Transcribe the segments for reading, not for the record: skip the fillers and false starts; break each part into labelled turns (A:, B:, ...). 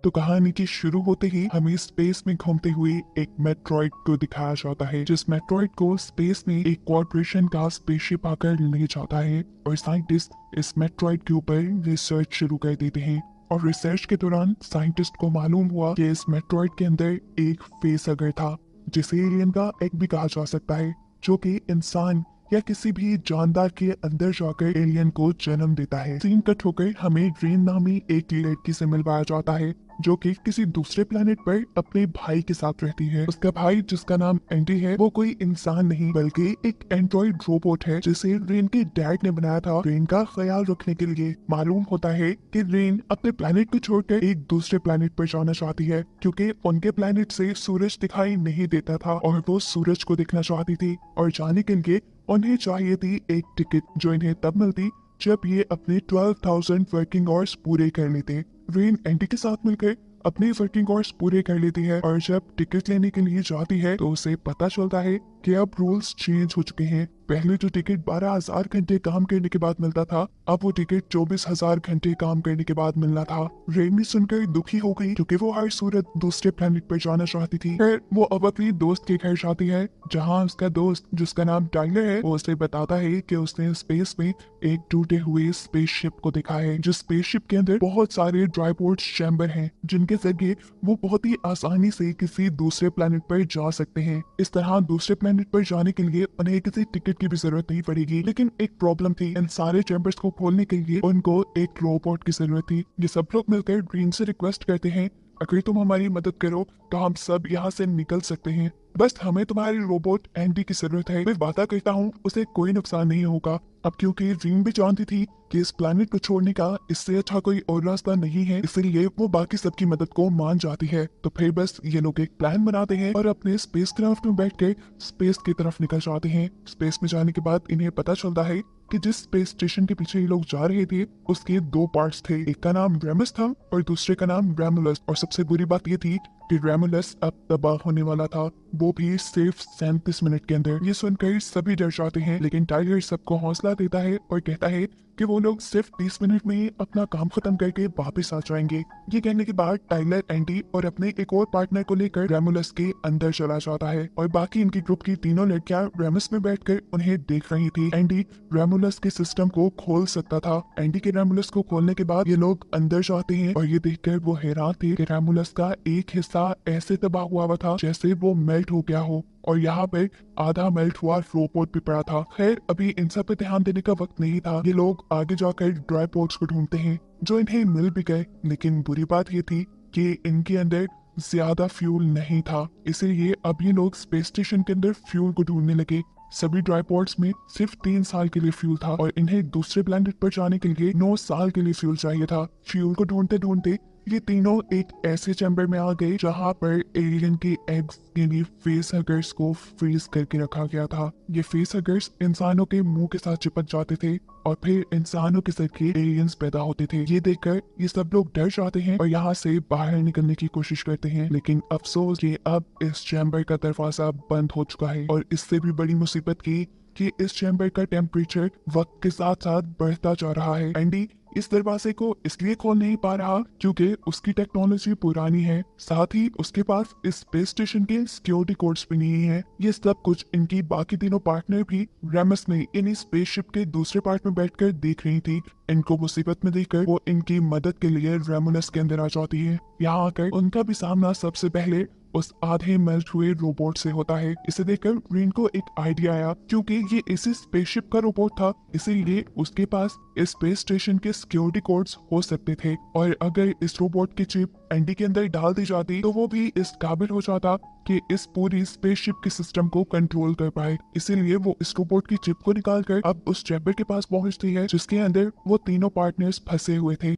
A: तो कहानी की शुरू होते ही हमें स्पेस में घूमते हुए एक मेट्रॉइड को दिखाया जाता है, जिस मेट्रॉइड को स्पेस में एक कॉर्पोरेशन का स्पेसशिप आकर ले जाता है और साइंटिस्ट इस मेट्रॉइड के ऊपर रिसर्च शुरू कर देते हैं। और रिसर्च के दौरान साइंटिस्ट को मालूम हुआ कि इस मेट्रॉइड के अंदर एक फेसहगर था, जिसे एलियन का एग भी कहा जा सकता है, जो कि इंसान या किसी भी जानदार के अंदर जाकर एलियन को जन्म देता है। सीन कट होकर हमें रीन नामी एक लड़की से मिलवाया जाता है, जो कि किसी दूसरे प्लेनेट पर अपने भाई के साथ रहती है। उसका भाई, जिसका नाम एंडी है, वो कोई इंसान नहीं बल्कि एक एंड्रॉइड रोबोट है, जिसे रेन के डैड ने बनाया था रेन का ख्याल रखने के लिए। मालूम होता है कि रेन अपने प्लेनेट को छोड़कर एक दूसरे प्लेनेट पर जाना चाहती है, क्योंकि उनके प्लेनेट से सूरज दिखाई नहीं देता था और वो सूरज को देखना चाहती थी। और जाने के लिए उन्हें चाहिए थी एक टिकट, जो इन्हें तब मिलती जब ये अपने 12,000 वर्किंग आवर्स पूरे कर लेते। रेन एंटी के साथ मिलकर अपने वर्किंग आवर्स पूरे कर लेती है और जब टिकट लेने के लिए जाती है तो उसे पता चलता है कि अब रूल्स चेंज हो चुके हैं। पहले जो टिकट 12,000 घंटे काम करने के बाद मिलता था, अब वो टिकट 24,000 घंटे काम करने के बाद मिलना था। रेन भी सुनकर दुखी हो गई, क्योंकि वो हर सूरत दूसरे प्लेनेट पर जाना चाहती थी। फिर वो अब अपनी दोस्त के घर जाती है, जहाँ उसका दोस्त, जिसका नाम टाइलर है, वो उसे बताता है कि उसने स्पेस में एक टूटे हुए स्पेसशिप को देखा है, जिस स्पेसशिप के अंदर बहुत सारे ड्राईपोर्ट चैम्बर हैं, जिनके जरिए वो बहुत ही आसानी से किसी दूसरे प्लेनेट पर जा सकते हैं। इस तरह दूसरे प्लेनेट पर जाने के लिए उन्हें किसी टिकट की भी जरूरत नहीं पड़ेगी। लेकिन एक प्रॉब्लम थी, इन सारे चैम्बर्स को खोलने के लिए उनको एक रोबोट की जरूरत थी। ये सब लोग मिलकर ड्रीम से रिक्वेस्ट करते हैं, अगर तुम हमारी मदद करो तो हम सब यहाँ से निकल सकते हैं, बस हमें तुम्हारे रोबोट एंडी की जरूरत है। मैं वादा करता हूँ उसे कोई नुकसान नहीं होगा। अब क्योंकि ड्रीम भी जानती थी कि इस प्लेनेट को छोड़ने का इससे अच्छा कोई और रास्ता नहीं है, इसलिए वो बाकी सबकी मदद को मान जाती है। तो फिर बस ये लोग एक प्लान बनाते हैं और अपने स्पेसक्राफ्ट में बैठकर स्पेस की तरफ निकल जाते हैं। स्पेस में जाने के बाद इन्हें पता चलता है कि जिस स्पेस स्टेशन के पीछे ये लोग जा रहे थे उसके दो पार्ट्स थे, एक का नाम रेमस था और दूसरे का नाम रेमुलस। और सबसे बुरी बात ये थी कि रेमुलस अब तबाह होने वाला था, वो भी सिर्फ 37 मिनट के अंदर। ये सुनकर सभी डर जाते हैं, लेकिन टाइगर सबको हौसला देता है और कहता है कि वो लोग सिर्फ 30 मिनट में ही अपना काम खत्म करके वापस आ जाएंगे। ये कहने के बाद टाइलर एंडी और अपने एक और पार्टनर को लेकर रेमुलस के अंदर चला जाता है और बाकी इनकी ग्रुप की तीनों लड़कियां रेमस में बैठकर उन्हें देख रही थी। एंडी रेमुलस के सिस्टम को खोल सकता था। एंडी के रेमुलस को खोलने के बाद ये लोग अंदर जाते हैं और ये देखकर वो हैरान थे कि रेमुलस का एक हिस्सा ऐसे तबाह हुआ था जैसे वो मेल्ट हो गया हो, और यहाँ पे आधा मेल्ट हुआ रोबोट भी पड़ा था। खैर, अभी इन सब पे ध्यान देने का वक्त नहीं था। ये लोग आगे जाकर ड्राई पोर्ट्स को ढूंढते हैं, जो इन्हें मिल भी गए, लेकिन बुरी बात ये थी कि इनके अंदर ज्यादा फ्यूल नहीं था। इसीलिए अब ये लोग स्पेस स्टेशन के अंदर फ्यूल को ढूंढने लगे। सभी ड्राई पोर्ट्स में सिर्फ 3 साल के लिए फ्यूल था और इन्हें दूसरे प्लेनेट पर जाने के लिए 9 साल के लिए फ्यूल चाहिए था। फ्यूल को ढूंढते ढूंढते ये तीनों एक ऐसे चैम्बर में आ गए जहाँ पर एलियन के एग्स के लिए फेस हगर्स को फ्रीज करके रखा गया था। ये फेस हगर्स इंसानों के मुंह के साथ चिपक जाते थे और फिर इंसानों के जरिए एलियंस पैदा होते थे। ये देखकर ये सब लोग डर जाते हैं और यहाँ से बाहर निकलने की कोशिश करते हैं, लेकिन अफसोस कि अब इस चैम्बर का दरवाजा बंद हो चुका है। और इससे भी बड़ी मुसीबत की कि इस चैम्बर का टेम्परेचर वक्त के साथ साथ बढ़ता जा रहा है। एंडी इस दरवाजे को इसलिए खोल नहीं पा रहा क्योंकि उसकी टेक्नोलॉजी पुरानी है, साथ ही उसके पास इस स्पेस स्टेशन के सिक्योरिटी कोड्स भी नहीं है। ये सब कुछ इनकी बाकी तीनों पार्टनर भी रेमस में इन स्पेसशिप के दूसरे पार्ट में बैठकर देख रही थी। इनको मुसीबत में देखकर वो इनकी मदद के लिए रेमुलस के अंदर आ जाती है। यहाँ आकर उनका भी सामना सबसे पहले उस आधे मेल्ट हुए रोबोट से होता है। इसे देखकर रीन को एक आइडिया आया, क्योंकि ये इसी स्पेसशिप का रोबोट था, इसीलिए उसके पास इस स्पेस स्टेशन के सिक्योरिटी कोड्स हो सकते थे। और अगर इस रोबोट की चिप एंडी के अंदर डाल दी जाती तो वो भी इस काबिल हो जाता कि इस पूरी स्पेसशिप के सिस्टम को कंट्रोल कर पाए। इसीलिए वो इस रोबोट की चिप को निकालकर अब उस चैम्बर के पास पहुंचती है, जिसके अंदर वो तीनों पार्टनर्स फंसे हुए थे।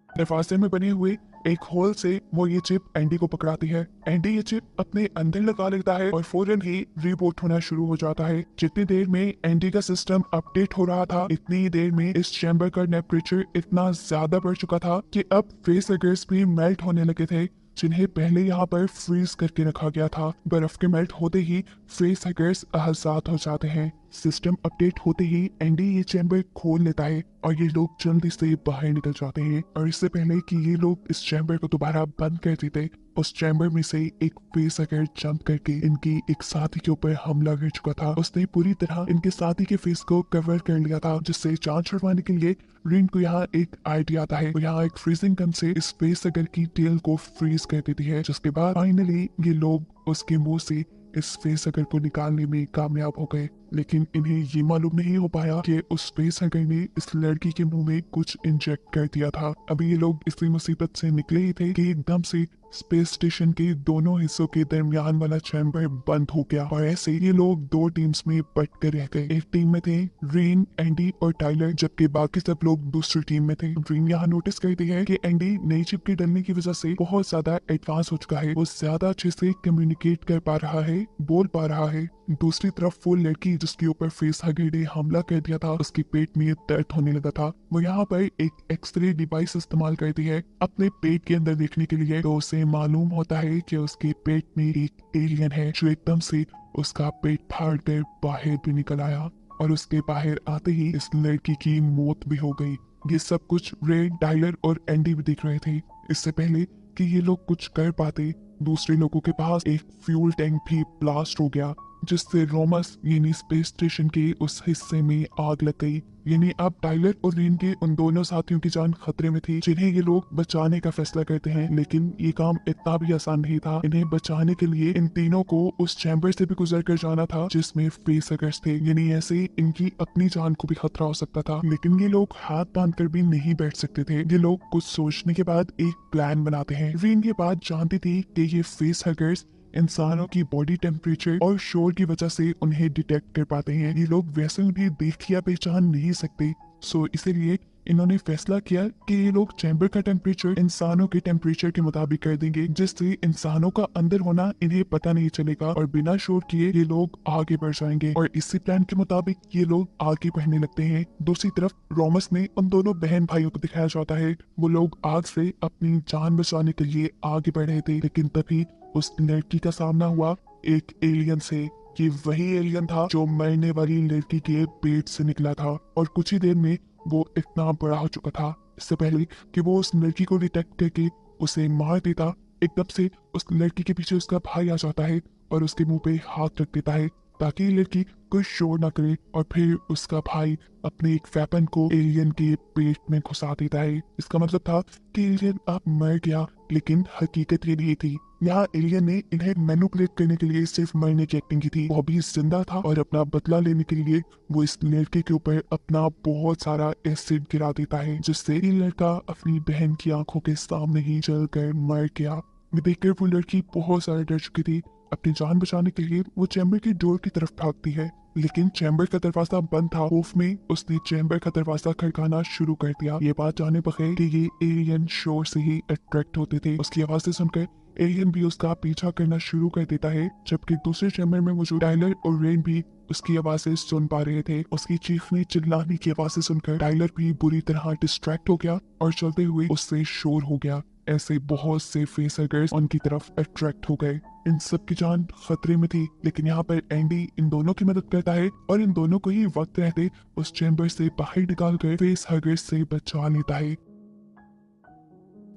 A: दरवाजे में बने हुए एक होल से वो ये चिप एंडी को पकड़ाती है। एंडी ये चिप अपने अंदर लगा लेता है और फौरन ही रीबूट होना शुरू हो जाता है। जितनी देर में एंडी का सिस्टम अपडेट हो रहा था, इतनी ही देर में इस चैम्बर का टेम्परेचर इतना ज्यादा बढ़ चुका था कि अब फेस हगर्स भी मेल्ट होने लगे थे, जिन्हें पहले यहाँ पर फ्रीज करके रखा गया था। बर्फ के मेल्ट होते ही फेस हगर्स आजाद हो जाते हैं। सिस्टम अपडेट होते ही एंडी ये चैम्बर खोल लेता है और ये लोग जल्दी से बाहर निकल जाते हैं। और इससे पहले कि ये लोग इस चैम्बर को दोबारा बंद कर देते, उस चैम्बर में से एक फेस अगर जंप करके इनकी एक साथी के ऊपर हमला कर चुका था। उसने पूरी तरह इनके साथी के फेस को कवर कर लिया था, जिससे जान छुड़वाने के लिए रिन को यहाँ एक आइडिया आता है। वो यहाँ एक फ्रीजिंग गन से इस फेस अगर की टेल को फ्रीज कर देती है, जिसके बाद फाइनली ये लोग उसके मुंह से इस फेस हगर को निकालने में कामयाब हो गए। लेकिन इन्हें ये मालूम नहीं हो पाया कि उस फेस हगर ने इस लड़की के मुंह में कुछ इंजेक्ट कर दिया था। अभी ये लोग इसी मुसीबत से निकले ही थे कि एकदम से स्पेस स्टेशन के दोनों हिस्सों के दरमियान वाला चैम्बर बंद हो गया और ऐसे ये लोग दो टीम्स में बट कर रह गए। एक टीम में थे रेन, एंडी और टाइलर, जबकि बाकी सब लोग दूसरी टीम में थे। रेन यहाँ नोटिस करती है कि एंडी नई चिप के डलने की वजह से बहुत ज्यादा एडवांस हो चुका है। वो ज्यादा अच्छे से कम्युनिकेट कर पा रहा है, बोल पा रहा है। दूसरी तरफ वो लड़की जिसके ऊपर फेस हगर ने हमला कर दिया था, उसके पेट में दर्द होने लगा था। वो यहाँ पर एक एक्सरे डिवाइस इस्तेमाल करती है अपने पेट के अंदर देखने के लिए, तो उसे मालूम होता है कि उसके पेट में एक एलियन है जो एकदम से उसका पेट फाड़ कर बाहर भी निकल आया और उसके बाहर आते ही इस लड़की की मौत भी हो गई। ये सब कुछ रेड, टाइलर और एंडी भी देख रहे थे। इससे पहले कि ये लोग कुछ कर पाते, दूसरे लोगों के पास एक फ्यूल टैंक भी ब्लास्ट हो गया, जिससे रोमस यानी स्पेस स्टेशन के उस हिस्से में आग लग गई। यानी अब टाइलर और रेन के उन दोनों साथियों की जान खतरे में थी, जिन्हें ये लोग बचाने का फैसला करते हैं। लेकिन ये काम इतना भी आसान नहीं था। इन्हें बचाने के लिए इन तीनों को उस चैम्बर से भी गुजर कर जाना था जिसमें फेसहगर्स थे। यानी ऐसे इनकी अपनी जान को भी खतरा हो सकता था। लेकिन ये लोग हाथ बांध कर भी नहीं बैठ सकते थे। ये लोग कुछ सोचने के बाद एक प्लान बनाते हैं। रेन ये बात जानती थी कि ये फेसहगर्स इंसानों की बॉडी टेम्परेचर और शोर की वजह से उन्हें डिटेक्ट कर पाते हैं। ये लोग वैसे उन्हें देख या पहचान नहीं सकते, सो इसीलिए इन्होंने फैसला किया कि ये लोग चैम्बर का टेम्परेचर इंसानों के टेम्परेचर के मुताबिक कर देंगे, जिससे इंसानों का अंदर होना इन्हें पता नहीं चलेगा और बिना शोर किए ये लोग आगे बढ़ जाएंगे। और इसी प्लान के मुताबिक ये लोग आगे बढ़ने लगते हैं। दूसरी तरफ रोमस में उन दोनों बहन भाइयों को दिखाया जाता है। वो लोग आग से अपनी जान बचाने के लिए आगे बढ़ रहे थे, लेकिन तभी उस लड़की का सामना हुआ एक एलियन से। ये वही एलियन था जो मरने वाली लड़की के पेट से निकला था और कुछ ही देर में वो इतना बड़ा हो चुका था। इससे पहले कि वो उस लड़की को डिटेक्ट करके उसे मार देता, एकदम से उस लड़की के पीछे उसका भाई आ जाता है और उसके मुंह पे हाथ रख देता है ताकि ये लड़की कोई शोर ना करे। और फिर उसका भाई अपने एक वेपन को एलियन के पेट में घुसा देता है। इसका मतलब था कि एलियन अब मर गया, लेकिन हकीकत ये नहीं थी। यहाँ एलियन ने इन्हें मैनिपुलेट करने के लिए सिर्फ मरने की एक्टिंग की थी। वो अभी जिंदा था और अपना बदला लेने के लिए वो इस लड़के के ऊपर अपना बहुत सारा एसिड गिरा देता है, जिससे ये लड़का अपनी बहन की आंखों के सामने ही जलकर मर गया। ये देखकर वो लड़की बहुत सारा डर चुकी थी। अपनी जान बचाने के लिए वो चैम्बर की डोर की तरफ भागती है, लेकिन चैम्बर का दरवाजा बंद था। खौफ में उसने चैम्बर का दरवाजा खड़काना शुरू कर दिया। ये बात जाने बगैर कि ये एलियन शोर से ही अट्रैक्ट होते थे। उसकी आवाजें सुनकर एलियन भी उसका पीछा करना शुरू कर देता है, जबकि दूसरे चैम्बर में मौजूद टाइलर और रेन भी उसकी आवाजें सुन पा रहे थे। उसकी चीखने चिल्लाने की आवाजें सुनकर टाइलर भी बुरी तरह डिस्ट्रैक्ट हो गया और चलते हुए उससे शोर हो गया। ऐसे बहुत से फेसहगर्स उनकी तरफ अट्रैक्ट हो गए। इन सब की जान खतरे में थी, लेकिन यहाँ पर एंडी इन दोनों की मदद करता है और इन दोनों को ही वक्त रहते उस चैम्बर से बाहर निकालकर फेसहगर्स से बचा लेता है।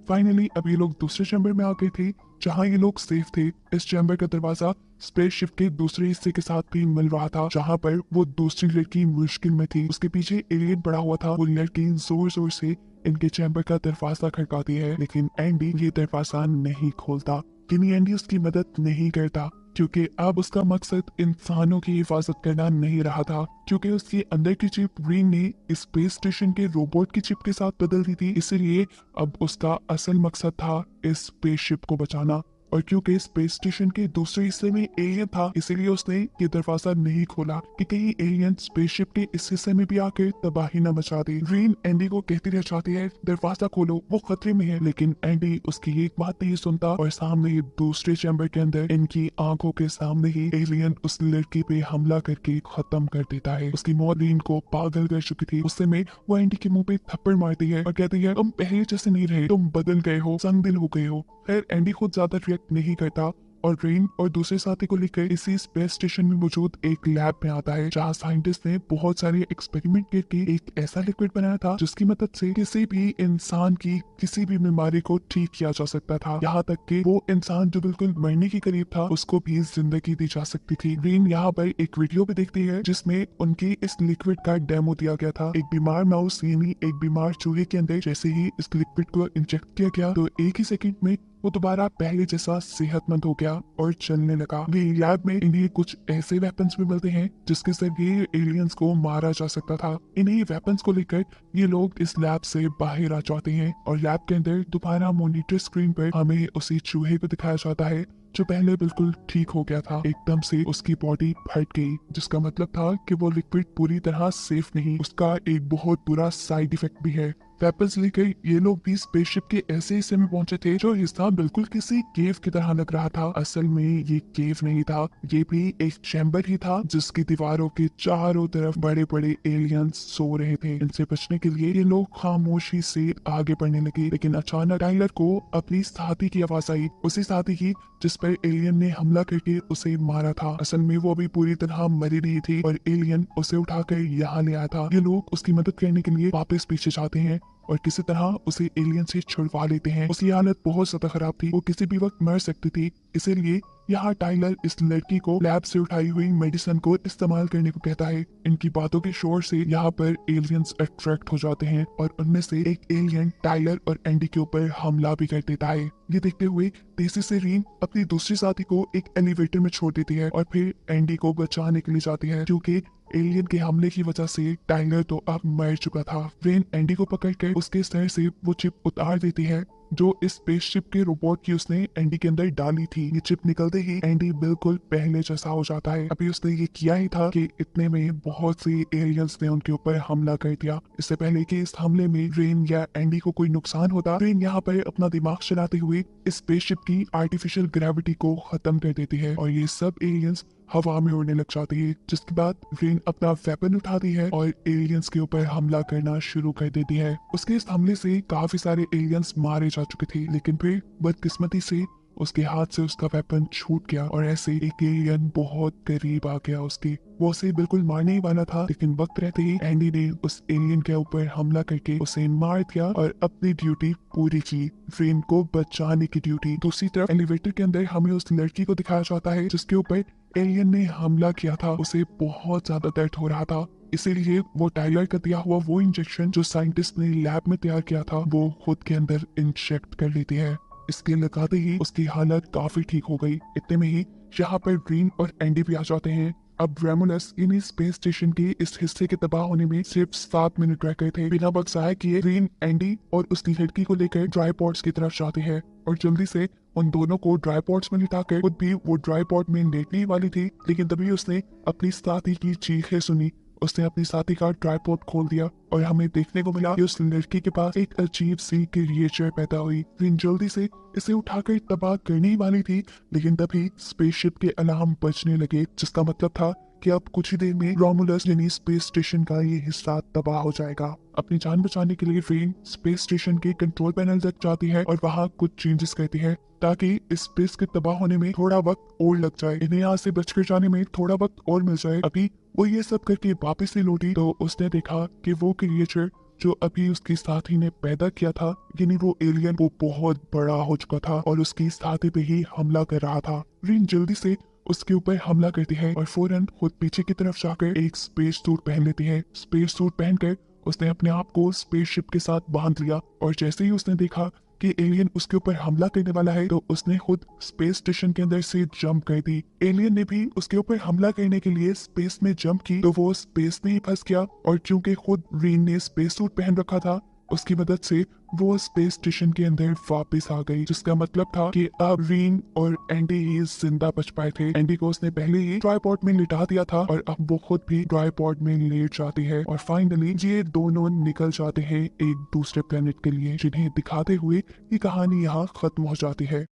A: फाइनली अब ये लोग दूसरे चैम्बर में आ गए थे जहाँ ये लोग सेफ थे। इस चैम्बर का दरवाजा स्पेसशिप के दूसरे हिस्से के साथ भी मिल रहा था, जहाँ पर वो दूसरी लड़की मुश्किल में थी। उसके पीछे एलियन पड़ा हुआ था। वो लड़की जोर जोर से इनके चैम्बर का दरवाजा खड़काती है, लेकिन एंडी ये दरवाजा नहीं खोलता। लेकिन एंडी उसकी मदद नहीं करता, क्योंकि अब उसका मकसद इंसानों की हिफाजत करना नहीं रहा था। क्योंकि उसके अंदर की चिप रिन ने स्पेस स्टेशन के रोबोट की चिप के साथ बदल दी थी, इसलिए अब उसका असल मकसद था इस स्पेसशिप को बचाना। और क्योंकि स्पेस स्टेशन के दूसरे हिस्से में एलियन था, इसीलिए उसने ये दरवाजा नहीं खोला कि कहीं एलियन स्पेसशिप के इस हिस्से में भी आकर तबाही न मचा दे। ग्रीन एंडी को कहती रह जाती है दरवाजा खोलो, वो खतरे में है, लेकिन एंडी उसकी एक बात नहीं सुनता और सामने दूसरे चैम्बर के अंदर इनकी आंखों के सामने ही एलियन उस लड़की पे हमला करके खत्म कर देता है। उसकी मौत ग्रीन को पागल कर चुकी थी। उस समय वो एंडी के मुंह पे थप्पड़ मारती है और कहती है तुम पहले जैसे नहीं रहे, तुम बदल गए हो, संग दिल हो गए हो। खैर एंडी खुद ज्यादा रिएक्ट नहीं करता और रेन और दूसरे साथी को लेकर इसी स्पेस स्टेशन में मौजूद एक लैब में आता है, जहाँ साइंटिस्ट ने बहुत सारे एक्सपेरिमेंट करके एक ऐसा लिक्विड बनाया था जिसकी मदद से किसी भी इंसान की किसी भी बीमारी को ठीक किया जा सकता था। यहाँ तक कि वो इंसान जो बिल्कुल मरने के करीब था उसको भी जिंदगी दी जा सकती थी। रेन यहाँ पर एक वीडियो भी देखती है जिसमें उनकी इस लिक्विड का डेमो दिया गया था। एक बीमार माउस यानी एक बीमार चूहे के अंदर जैसे ही इस लिक्विड को इंजेक्ट किया गया तो एक ही सेकंड में वो दोबारा पहले जैसा सेहतमंद हो गया और चलने लगा। ये लैब में इन्हें कुछ ऐसे वेपन्स भी मिलते हैं जिसके जरिए एलियंस को मारा जा सकता था। इन्हीं वेपन्स को लेकर ये लोग इस लैब से बाहर आ जाते हैं और लैब के अंदर दोबारा मॉनिटर स्क्रीन पर हमें उसी चूहे को दिखाया जाता है जो पहले बिल्कुल ठीक हो गया था। एकदम से उसकी बॉडी फट गई, जिसका मतलब था कि वो लिक्विड पूरी तरह सेफ नहीं, उसका एक बहुत बुरा साइड इफेक्ट भी है। वेपन्स लेकर ये लोग भी स्पेसशिप के ऐसे हिस्से में पहुंचे थे जो हिस्सा बिल्कुल किसी केव की तरह लग रहा था। असल में ये केव नहीं था, ये भी एक चैम्बर ही था जिसकी दीवारों के चारों तरफ बड़े बड़े एलियंस सो रहे थे। इनसे बचने के लिए ये लोग खामोशी से आगे बढ़ने लगे, लेकिन अचानक टाइलर को अपनी साथी की आवाज आई, उसी साथी की जिस पर एलियन ने हमला करके उसे मारा था। असल में वो अभी पूरी तरह मरी नहीं थी और एलियन उसे उठाकर यहाँ ले आया था। ये लोग उसकी मदद करने के लिए वापस पीछे जाते हैं और किसी तरह उसे एलियन से छुड़वा लेते हैं। उसकी हालत बहुत ज्यादा खराब थी, वो किसी भी वक्त मर सकती थी। इसीलिए यहाँ टाइलर इस लड़की को लैब से उठाई हुई मेडिसिन को इस्तेमाल करने को कहता है। इनकी बातों के शोर से यहाँ पर एलियंस अट्रैक्ट हो जाते हैं और उनमें से एक एलियन टाइलर और एंडी के ऊपर हमला भी कर देता है। ये देखते हुए तेजी से रीन अपनी दूसरी साथी को एक एलिवेटर में छोड़ देती है और फिर एंडी को बचाने के लिए जाती है, क्योंकि एलियन के हमले की वजह से टाइलर तो अब मर चुका था। रेन एंडी को पकड़कर उसके सर से वो चिप उतार देती है जो इस स्पेसशिप के रोबोट की उसने एंडी के अंदर डाली थी। ये चिप निकलते ही एंडी बिल्कुल पहले जैसा हो जाता है। अभी उसने ये किया ही था कि इतने में बहुत सी एलियंस ने उनके ऊपर हमला कर दिया। इससे पहले कि इस हमले में रेन या एंडी को कोई नुकसान होता, रेन यहाँ पर अपना दिमाग चलाते हुए इस स्पेसशिप की आर्टिफिशियल ग्रेविटी को खत्म कर देती है और ये सब एलियंस हवा में उड़ने लग जाती है। जिसके बाद रेन अपना वेपन उठाती है और एलियंस के ऊपर हमला करना शुरू कर देती है। उसके इस हमले से काफी सारे एलियंस मारे जा चुके थे, लेकिन फिर बदकिस्मती से उसके हाथ से उसका वेपन छूट गया और ऐसे एक एलियन बहुत करीब आ गया उसकी। वो उसे बिल्कुल मारने ही वाला था, लेकिन वक्त रहते ही एंडी ने उस एलियन के ऊपर हमला करके उसे मार दिया और अपनी ड्यूटी पूरी की, रेन को बचाने की ड्यूटी। दूसरी तरफ एलिवेटर के अंदर हमें उस लड़की को दिखाया जाता है जिसके ऊपर एलियन ने हमला किया था। उसे बहुत ज्यादा दर्द हो रहा था, इसीलिए वो टाइलर का दिया हुआ वो इंजेक्शन जो साइंटिस्ट ने लैब में तैयार किया था वो खुद के अंदर इंजेक्ट कर लेती है। इसके लगाते ही उसकी हालत काफी ठीक हो गई। इतने में ही यहाँ पर ग्रीन और एंडी भी आ जाते हैं। अब रेमुलस यानी स्पेस स्टेशन के इस हिस्से के तबाह होने में सिर्फ 7 मिनट रह गए थे। बिना वक्त जाया किए ग्रीन एंडी और उसकी लड़की को लेकर ड्राई पॉड्स की तरफ जाते हैं और जल्दी से उन दोनों को ड्राई पॉड्स में लिटाकर खुद भी वो ड्राई पॉड में लेटने ही वाली थी, लेकिन तभी उसने अपनी साथी की चीखें सुनी। उसने अपनी साथी का ट्राइपॉड खोल दिया और हमें देखने को मिला कि उस लड़की के पास एक अजीब सी क्रिएचर पैदा हुई। रिन जल्दी से इसे उठाकर तबाह करने ही वाली थी, लेकिन तभी स्पेसशिप के अलार्म बजने लगे, जिसका मतलब था कि अब कुछ ही देर में रोमुलस यानी स्पेस स्टेशन का ये हिस्सा तबाह हो जाएगा। अपनी जान बचाने के लिए रेन स्पेस स्टेशन के कंट्रोल पैनल तक जाती है और वहाँ कुछ चेंजेस करती है ताकि इस स्पेस के तबाह होने में थोड़ा वक्त और लग जाए, इन्हें यहाँ से बचकर जाने में थोड़ा वक्त और मिल जाए। अभी वो ये सब करके वापस से लौटी तो उसने देखा कि वो क्रिएचर जो अभी उसकी साथी ने पैदा किया था, यानी वो एलियन, वो बहुत बड़ा हो चुका था और उसकी साथी पे ही हमला कर रहा था। रेन जल्दी से उसके ऊपर हमला करती है और फौरन खुद पीछे की तरफ जाकर एक स्पेस सूट पहन लेती है। स्पेस सूट पहनकर उसने अपने आप को स्पेसशिप के साथ बांध लिया और जैसे ही उसने देखा कि एलियन उसके ऊपर हमला करने वाला है तो उसने खुद स्पेस स्टेशन के अंदर से जंप कर दी। एलियन ने भी उसके ऊपर हमला करने के लिए स्पेस में जंप की तो वो स्पेस में ही फंस गया और क्योंकि खुद रेन ने स्पेस सूट पहन रखा था, उसकी मदद से वो स्पेस स्टेशन के अंदर वापस आ गई, जिसका मतलब था कि अब रेन और एंडी ही जिंदा बच पाए थे। एंडी को उसने पहले ही ट्राइपॉड में लिटा दिया था और अब वो खुद भी ट्राइपॉड में लेट जाती है और फाइनली ये दोनों निकल जाते हैं एक दूसरे प्लेनेट के लिए, जिन्हें दिखाते हुए ये कहानी यहाँ खत्म हो जाती है।